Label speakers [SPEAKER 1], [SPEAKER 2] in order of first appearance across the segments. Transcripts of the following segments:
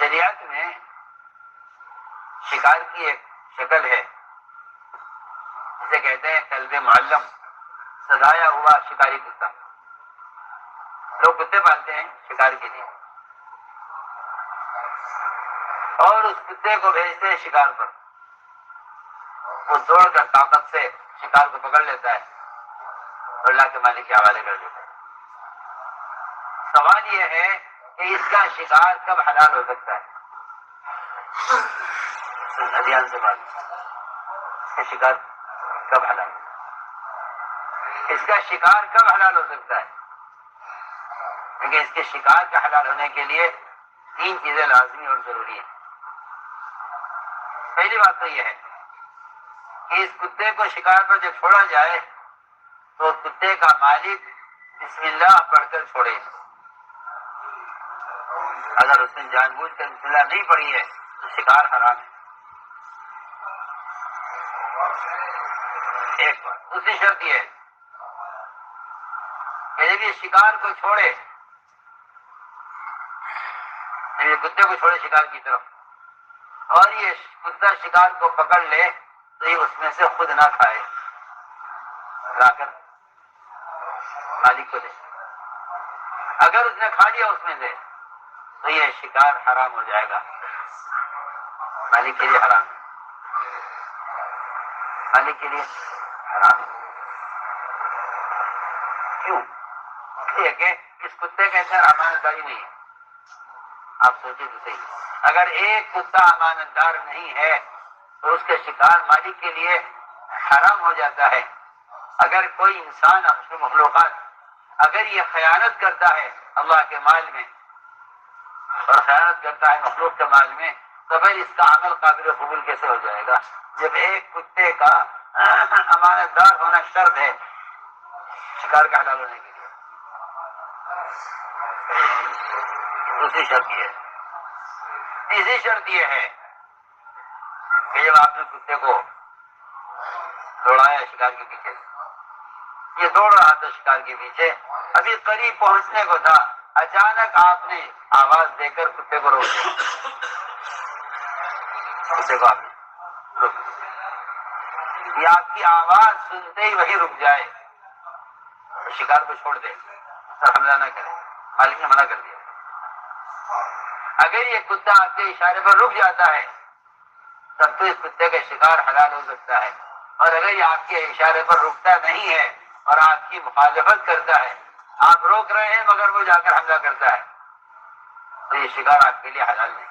[SPEAKER 1] شریعت میں شکار کی ایک شکل ہے جسے کہتے ہیں کلب معلم، سدایا ہوا شکاری کتا. لوگ کتے پالتے ہیں شکار کے لیے اور اس کتے کو بھیجتے ہیں شکار پر. وہ دوڑ کر طاقت سے شکار کو پکڑ لیتا ہے اور اللہ کے مالک کے حوالے کر دیتا ہے. سوال یہ ہے کہ اس کا شکار کب حلال ہو سکتا ہے؟ دھیان سے بات، اس کا شکار کب حلال، اس کا شکار کب حلال ہو سکتا ہے؟ کیونکہ اس کے شکار کا حلال ہونے کے لیے 3 چیزیں لازمی اور ضروری ہیں. پہلی بات تو یہ ہے کہ اس کتے کو شکار پر جب چھوڑا جائے تو کتے کا مالک بسم اللہ پڑھ کر چھوڑے. اگر اس نے جان بوجھ کر بسم اللہ نہیں پڑھی ہے تو شکار حرام ہے. ایک بات. دوسری شرط یہ ہے کہ جب یہ شکار کو چھوڑے، جب یہ کتے کو چھوڑے شکار کی طرف اور یہ کتا شکار کو پکڑ لے تو یہ اس میں سے خود نہ کھائے، لا کر مالک کو دے. اگر اس نے کھا لیا اس میں سے تو یہ شکار حرام ہو جائے گا، مالک کے لیے حرام ہے، مالک کے لیے حرام ہے. کیوں؟ اس لیے کہ اس کتے کے اندر امانت داری نہیں ہے. آپ سوچیں تو صحیح، اگر ایک کتا امانت دار نہیں ہے تو اس کے شکار مالک کے لیے حرام ہو جاتا ہے. اگر کوئی انسان مخلوقات اگر یہ خیانت کرتا ہے اللہ کے مال میں اور خیانت کرتا ہے مخلوق کے مال میں تو پھر اس کا عمل قابل قبول کیسے ہو جائے گا؟ جب ایک کتے کا امانت دار ہونا شرط ہے شکار کا حلال ہونے کے لیے. دوسری شرط یہ ہے، تیسری شرط یہ ہے کہ جب آپ نے کتے کو دوڑایا شکار کے پیچھے، یہ دوڑ رہا تھا شکار کے پیچھے، ابھی قریب پہنچنے کو تھا، اچانک آپ نے آواز دے کر کتے کو روک دیا. کتے کو آپ نے روک دیا، یہ آپ کی آواز سنتے ہی وہی رک جائے، شکار کو چھوڑ دے، حملہ نہ کرے. مالک نے منع کر دیا. اگر یہ کتا آپ کے اشارے پر رک جاتا ہے تب تو اس کتے کا شکار حلال ہو سکتا ہے. اور اگر یہ آپ کے اشارے پر رکتا نہیں ہے اور آپ کی مخالفت کرتا ہے، آپ روک رہے ہیں مگر وہ جا کر حملہ کرتا ہے تو یہ شکار آپ کے لیے حلال نہیں.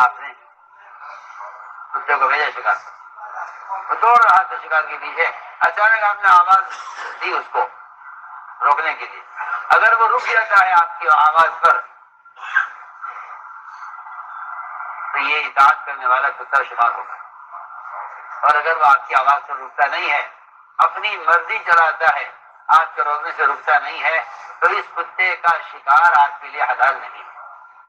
[SPEAKER 1] آپ نے کتے کو بھیجا شکار، وہ دوڑ رہا تھا شکار کے پیچھے، اچانک آپ نے آواز دی اس کو روکنے کے لیے. اگر وہ رک جاتا ہے آپ کی آواز پر تو یہ اطاعت کرنے والا کتا شمار ہوگا. اور اگر وہ آپ کی آواز سے رکتا نہیں ہے، اپنی مرضی چلاتا ہے، آپ کے روکنے سے رکتا نہیں ہے تو اس کتے کا شکار آپ کے لیے حلال نہیں.